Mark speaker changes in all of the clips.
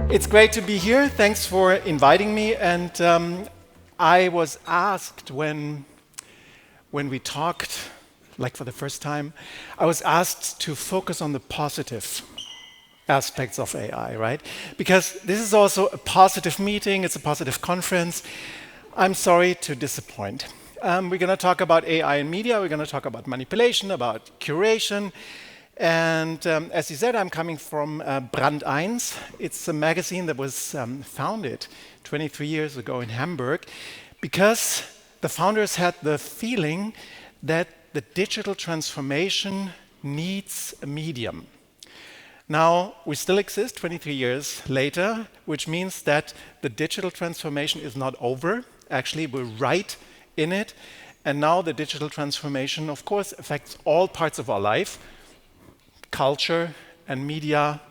Speaker 1: It's great to be here. Thanks for inviting me. And I was asked when we talked, like for the first time, I was asked to focus on the positive aspects of AI, right? Because this is also a positive meeting, it's a positive conference. I'm sorry to disappoint. We're going to talk about AI in media, we're going to talk about manipulation, about curation. And as you said, I'm coming from eins. It's a magazine that was founded 23 years ago in Hamburg because the founders had the feeling that the digital transformation needs a medium. Now, we still exist 23 years later, which means that the digital transformation is not over. Actually, we're right in it. And now the digital transformation, of course, affects all parts of our life, culture and media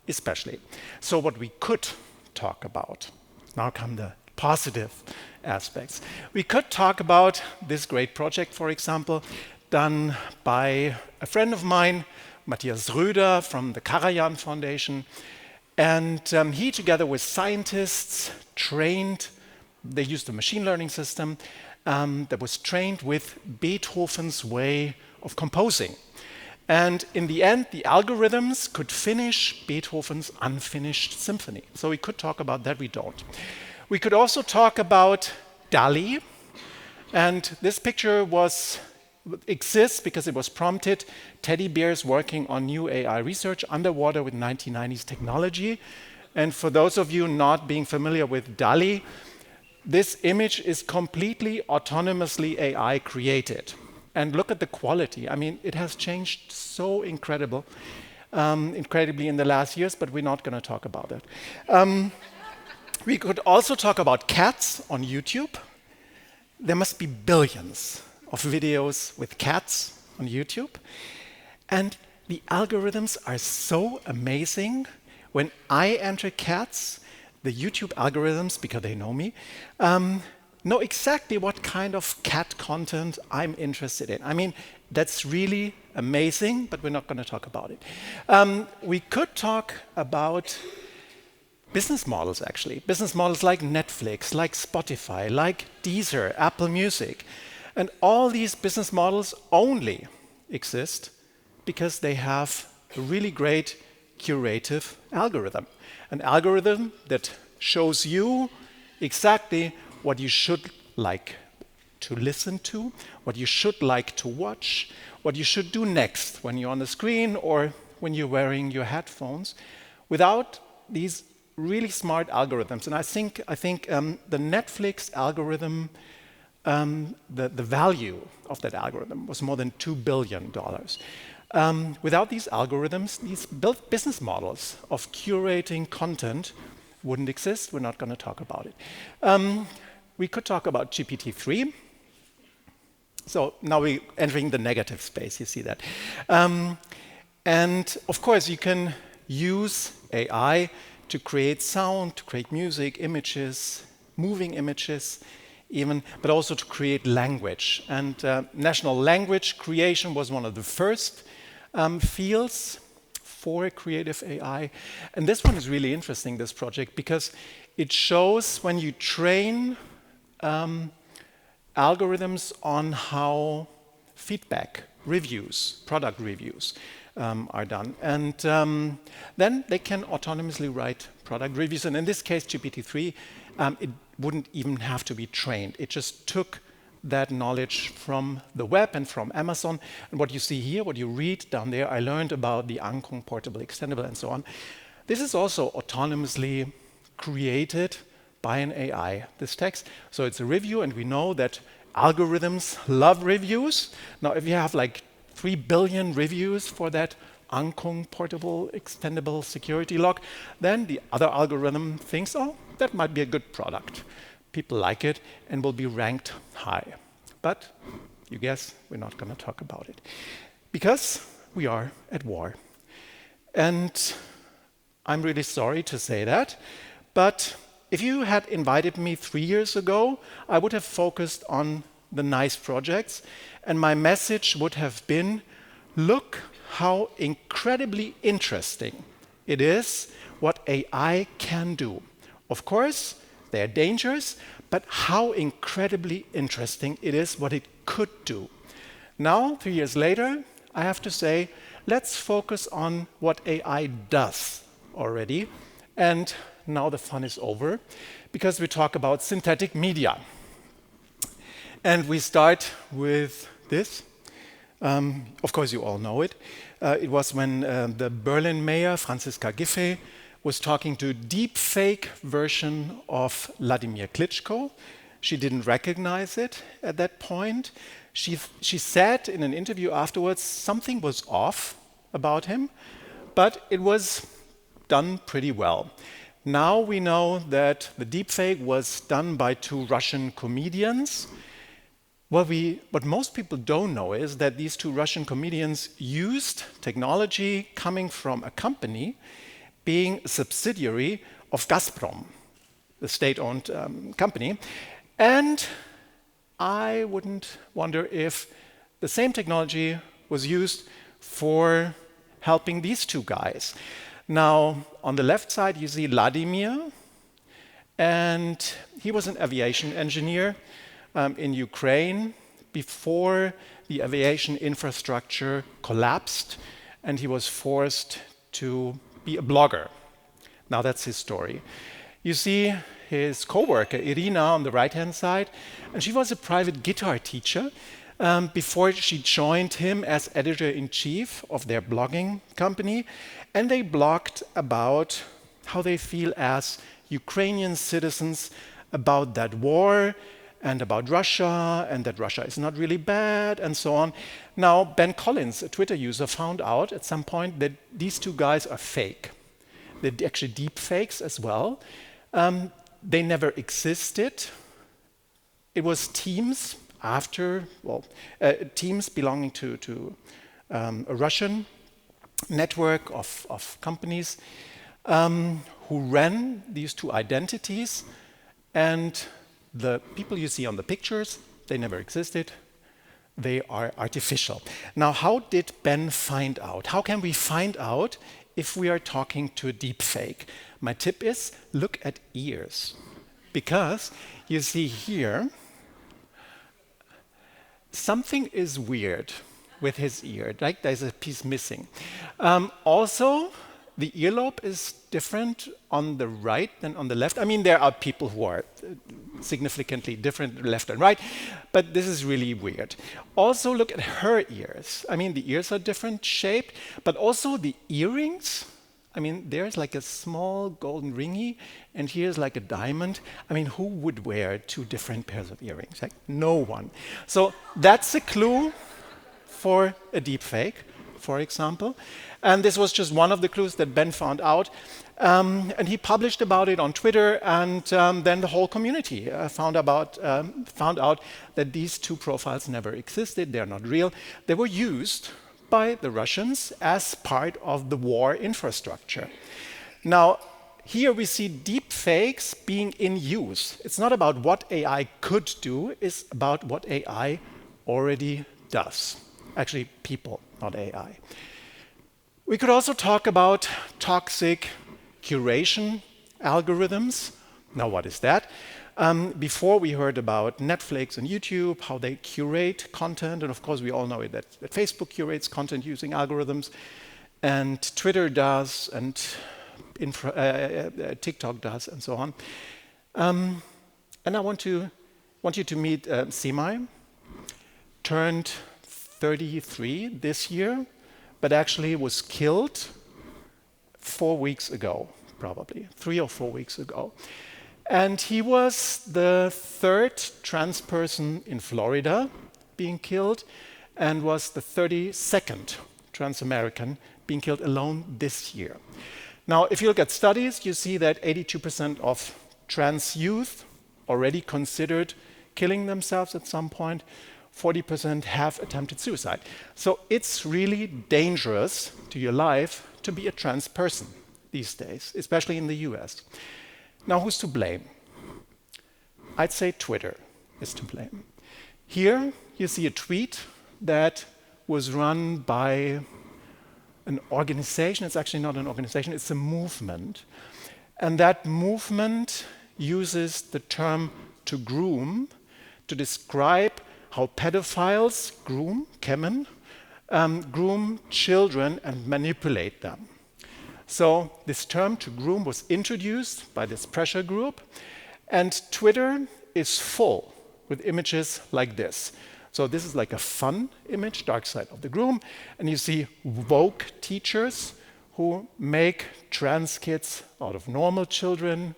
Speaker 1: especially. So what we could talk about, now come the positive aspects. We could talk about this great project, for example, done by a friend of mine, Matthias Röder from the Curation Foundation. And he, together with scientists, trained, they used a machine learning system that was trained with Beethoven's way of composing. And in the end, the algorithms could finish Beethoven's unfinished symphony. So we could talk about that, we don't. We could also talk about DALL-E. And this picture exists because it was prompted teddy bears working on new AI research underwater with 1990s technology. And for those of you not being familiar with DALL-E, this image is completely autonomously AI created. And look at the quality. I mean, it has changed so incredibly in the last years, but we're not going to talk about that. We could also talk about cats on YouTube. There must be billions of videos with cats on YouTube. And the algorithms are so amazing. When I enter cats, the YouTube algorithms, because they know me, know exactly what kind of cat content I'm interested in. I mean, that's really amazing, but we're not going to talk about it. We could talk about business models, actually. Business models like Netflix, like Spotify, like Deezer, Apple Music. And all these business models only exist because they have a really great curative algorithm. An algorithm that shows you exactly what you should like to listen to, what you should like to watch, what you should do next when you're on the screen or when you're wearing your headphones. Without these really smart algorithms, and I think the Netflix algorithm, the value of that algorithm was more than $2 billion. Without these algorithms, these business models of curating content wouldn't exist. We're not going to talk about it. We could talk about GPT-3. So now we're entering the negative space, you see that. And of course, you can use AI to create sound, to create music, images, moving images even, but also to create language. And national language creation was one of the first fields for creative AI. And this one is really interesting, this project, because it shows when you train algorithms on how feedback, reviews, product reviews are done. And then they can autonomously write product reviews. And in this case, GPT-3, it wouldn't even have to be trained. It just took that knowledge from the web and from Amazon. And what you see here, what you read down there, I learned about the Ankung portable extendable and so on. This is also autonomously created by an AI, this text. So it's a review, and we know that algorithms love reviews. Now, if you have like 3 billion reviews for that Ankung portable extendable security lock, then the other algorithm thinks, oh, that might be a good product. People like it and will be ranked high. But you guess we're not going to talk about it because we are at war. And I'm really sorry to say that, but if you had invited me 3 years ago, I would have focused on the nice projects, and my message would have been, look how incredibly interesting It is what AI can do. Of course, there are dangers, but how incredibly interesting it is what it could do. Now, 3 years later, I have to say, let's focus on what AI does already. And now the fun is over, because we talk about synthetic media. And we start with this. Of course, you all know it. It was when the Berlin mayor, Franziska Giffey, was talking to a deep-fake version of Vladimir Klitschko. She didn't recognize it at that point. She said in an interview afterwards something was off about him, but it was done pretty well. Now we know that the deepfake was done by 2 Russian comedians. What most people don't know is that these 2 Russian comedians used technology coming from a company being a subsidiary of Gazprom, the state-owned company. And I wouldn't wonder if the same technology was used for helping these 2 guys. Now, on the left side, you see Vladimir, and he was an aviation engineer in Ukraine before the aviation infrastructure collapsed, and he was forced to be a blogger. Now that's his story. You see his co-worker, Irina, on the right-hand side, and she was a private guitar teacher before she joined him as editor-in-chief of their blogging company, and they blogged about how they feel as Ukrainian citizens about that war and about Russia, and that Russia is not really bad, and so on. Now, Ben Collins, a Twitter user, found out at some point that these 2 guys are fake. They're actually deep fakes as well. They never existed. It was teams teams belonging to a Russian network of companies who ran these 2 identities, and the people you see on the pictures, they never existed. They are artificial. Now, how did Ben find out? How can we find out if we are talking to a deep fake? My tip is look at ears, because you see here something is weird with his ear, like there's a piece missing. Also, the earlobe is different on the right than on the left. I mean, there are people who are significantly different left and right, but this is really weird. Also, look at her ears. I mean, the ears are different shaped, but also the earrings. I mean, there's like a small golden ringy, and here's like a diamond. I mean, who would wear 2 different pairs of earrings? Like, no one. So that's a clue for a deep fake, for example. And this was just one of the clues that Ben found out. And he published about it on Twitter, and then the whole community found out that these 2 profiles never existed. They're not real. They were used by the Russians as part of the war infrastructure. Now, here we see deep fakes being in use. It's not about what AI could do, it's about what AI already does. Actually, people, not AI. We could also talk about toxic curation algorithms. Now, what is that? Before we heard about Netflix and YouTube, how they curate content, and of course we all know that Facebook curates content using algorithms, and Twitter does, and TikTok does, and so on. And I want you to meet Simai, turned 33 this year, but actually was killed 4 weeks ago, probably 3 or 4 weeks ago. And he was the 3rd trans person in Florida being killed, and was the 32nd trans American being killed alone this year. Now, if you look at studies, you see that 82% of trans youth already considered killing themselves at some point. 40% have attempted suicide. So it's really dangerous to your life to be a trans person these days, especially in the US. Now, who's to blame? I'd say Twitter is to blame. Here you see a tweet that was run by an organization. It's actually not an organization, it's a movement. And that movement uses the term to groom to describe how pedophiles groom, Kemen, groom children and manipulate them. So this term to groom was introduced by this pressure group, and Twitter is full with images like this. So this is like a fun image, dark side of the groom, and you see woke teachers who make trans kids out of normal children,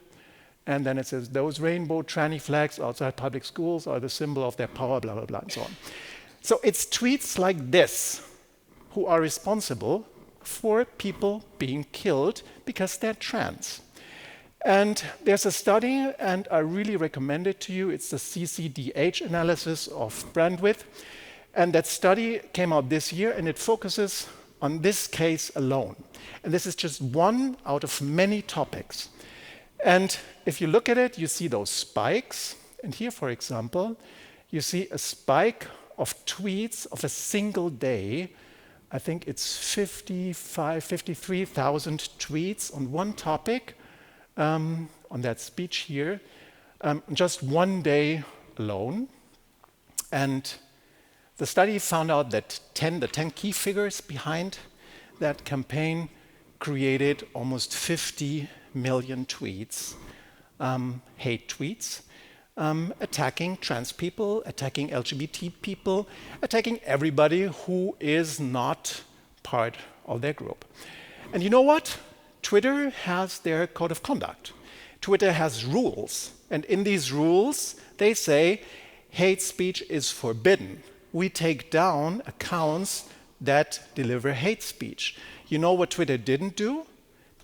Speaker 1: and then it says those rainbow tranny flags outside public schools are the symbol of their power, blah, blah, blah, and so on. So it's tweets like this who are responsible for people being killed because they're trans. And there's a study, and I really recommend it to you. It's the CCDH analysis of bandwidth. And that study came out this year, and it focuses on this case alone. And this is just one out of many topics. And if you look at it, you see those spikes. And here, for example, you see a spike of tweets of a single day. I think it's 53,000 tweets on one topic, on that speech here, just one day alone. And the study found out that the 10 key figures behind that campaign created almost 50 million tweets, hate tweets, attacking trans people, attacking LGBT people, attacking everybody who is not part of their group. And you know what? Twitter has their code of conduct. Twitter has rules, and in these rules, they say hate speech is forbidden. We take down accounts that deliver hate speech. You know what Twitter didn't do?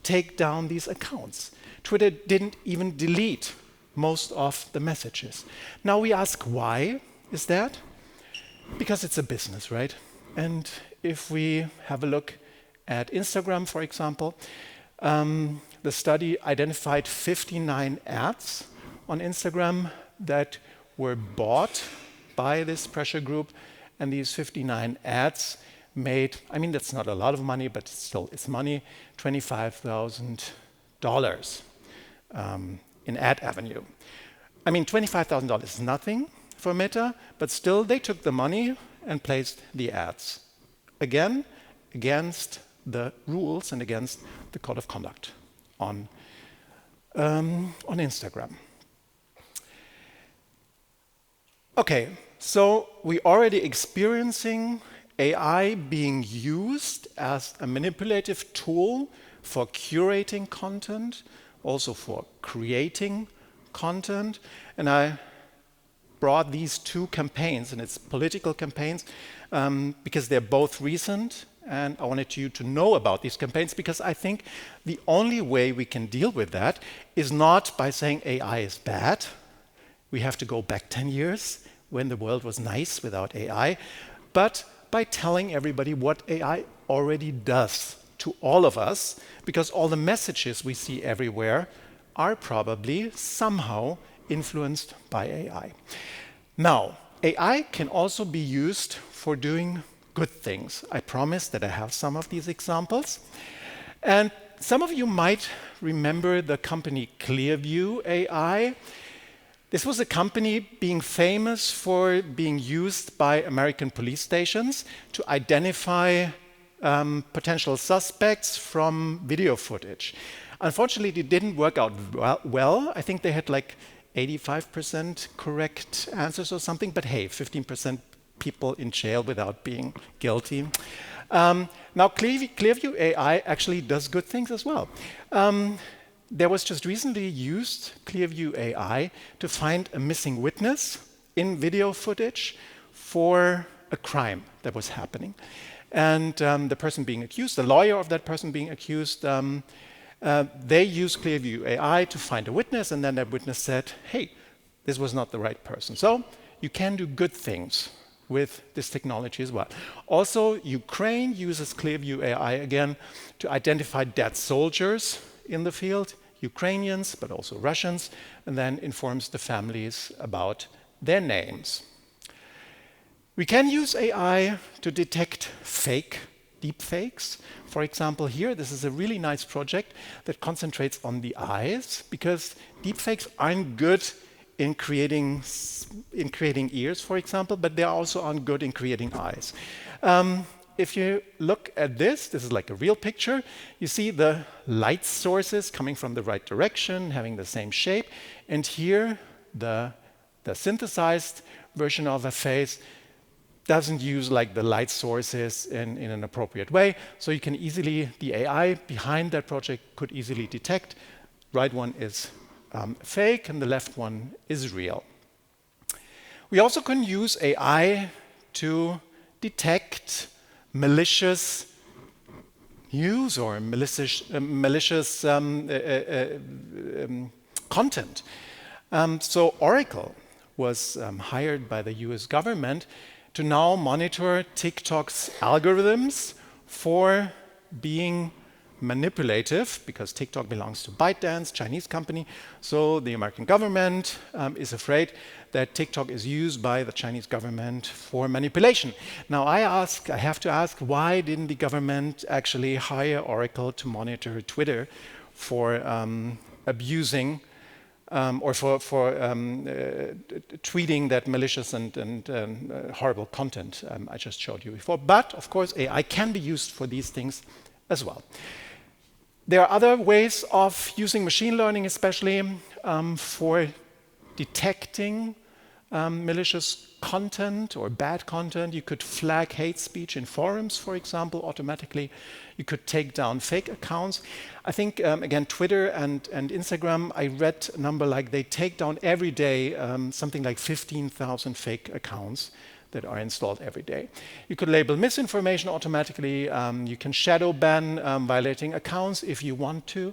Speaker 1: Take down these accounts. Twitter didn't even delete most of the messages. Now we ask, why is that? Because it's a business, right? And if we have a look at Instagram, for example, the study identified 59 ads on Instagram that were bought by this pressure group, and these 59 ads made, I mean, that's not a lot of money, but still, it's money, $25,000 in ad revenue. I mean, $25,000 is nothing for Meta, but still, they took the money and placed the ads. Again, against the rules and against the code of conduct on Instagram. Okay, so we're already experiencing AI being used as a manipulative tool for curating content, also for creating content. And I brought these two campaigns, and it's political campaigns, because they're both recent. And I wanted you to know about these campaigns because I think the only way we can deal with that is not by saying AI is bad. We have to go back 10 years when the world was nice without AI, but by telling everybody what AI already does to all of us, because all the messages we see everywhere are probably somehow influenced by AI. Now, AI can also be used for doing good things. I promise that I have some of these examples. And some of you might remember the company Clearview AI. This was a company being famous for being used by American police stations to identify potential suspects from video footage. Unfortunately, it didn't work out well. I think they had like 85% correct answers or something, but hey, 15% people in jail without being guilty. Now, Clearview AI actually does good things as well. There was just recently used Clearview AI to find a missing witness in video footage for a crime that was happening. And the person being accused, the lawyer of that person being accused, they used Clearview AI to find a witness, and then that witness said, hey, this was not the right person. So you can do good things with this technology as well. Also, Ukraine uses Clearview AI again to identify dead soldiers in the field, Ukrainians, but also Russians, and then informs the families about their names. We can use AI to detect fake deepfakes. For example, here, this is a really nice project that concentrates on the eyes, because deepfakes aren't good in creating ears, for example, but they also aren't good in creating eyes. If you look at this is like a real picture. You see the light sources coming from the right direction, having the same shape. And here, the synthesized version of a face doesn't use like the light sources in an appropriate way. So you can easily, the AI behind that project could easily detect. Right one is fake and the left one is real. We also can use AI to detect malicious news or malicious content. So Oracle was hired by the US government to now monitor TikTok's algorithms for being manipulative, because TikTok belongs to ByteDance, Chinese company. So the American government is afraid that TikTok is used by the Chinese government for manipulation. Now I have to ask, why didn't the government actually hire Oracle to monitor Twitter for abusing or for tweeting that malicious and horrible content I just showed you before? But of course, AI can be used for these things as well. There are other ways of using machine learning, especially for detecting malicious content or bad content. You could flag hate speech in forums, for example, automatically. You could take down fake accounts. I think, again, Twitter and Instagram, I read a number like they take down every day something like 15,000 fake accounts that are installed every day. You could label misinformation automatically. You can shadow ban violating accounts if you want to.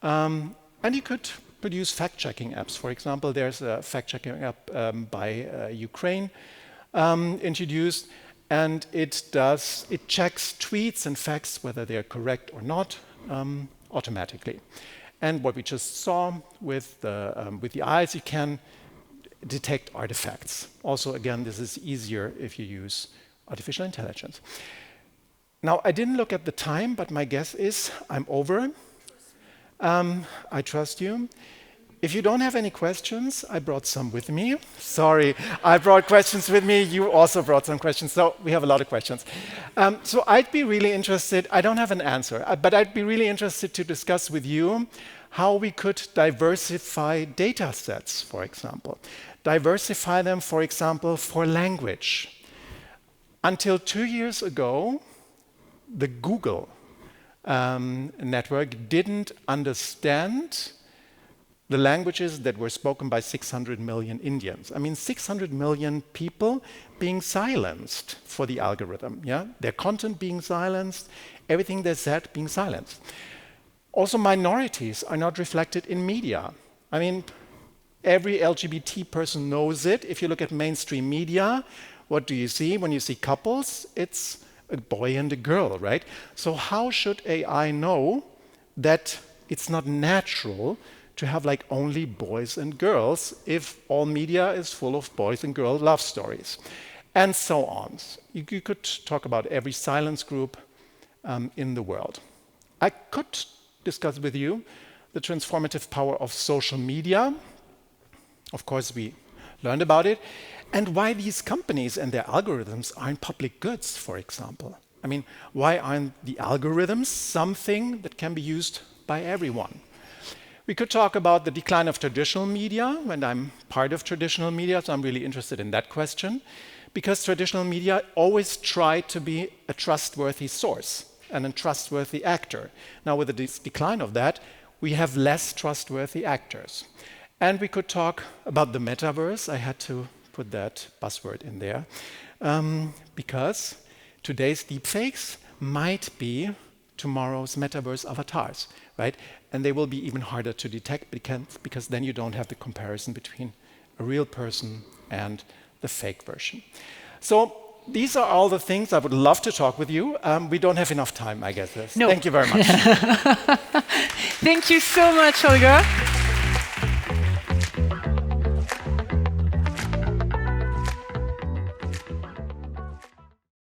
Speaker 1: And you could produce fact-checking apps. For example, there's a fact-checking app by Ukraine introduced, and it checks tweets and facts, whether they're correct or not, automatically. And what we just saw with the eyes, you can detect artifacts. Also, again, this is easier if you use artificial intelligence. Now, I didn't look at the time, but my guess is I'm over. I trust you. If you don't have any questions, I brought some with me. Sorry, I brought questions with me. You also brought some questions, so we have a lot of questions. So I'd be really interested, I don't have an answer, but I'd be really interested to discuss with you how we could diversify data sets, for example. Diversify them, for example, for language. Until 2 years ago, the Google network didn't understand the languages that were spoken by 600 million Indians. I mean, 600 million people being silenced for the algorithm, yeah? Their content being silenced, everything they said being silenced. Also, minorities are not reflected in media. I mean, every LGBT person knows it. If you look at mainstream media, what do you see? When you see couples, it's a boy and a girl, right? So how should AI know that it's not natural to have like only boys and girls if all media is full of boys and girl love stories? And so on. You could talk about every silence group in the world. I could discuss with you the transformative power of social media. Of course, we learned about it. And why these companies and their algorithms aren't public goods, for example. I mean, why aren't the algorithms something that can be used by everyone? We could talk about the decline of traditional media, and I'm part of traditional media, so I'm really interested in that question, because traditional media always try to be a trustworthy source and a trustworthy actor. Now, with the decline of that, we have less trustworthy actors. And we could talk about the metaverse. I had to put that buzzword in there, because today's deepfakes might be tomorrow's metaverse avatars, right? And they will be even harder to detect because then you don't have the comparison between a real person and the fake version. So these are all the things I would love to talk with you. We don't have enough time, I guess.
Speaker 2: No.
Speaker 1: Thank you very much.
Speaker 2: Thank you so much, Holger.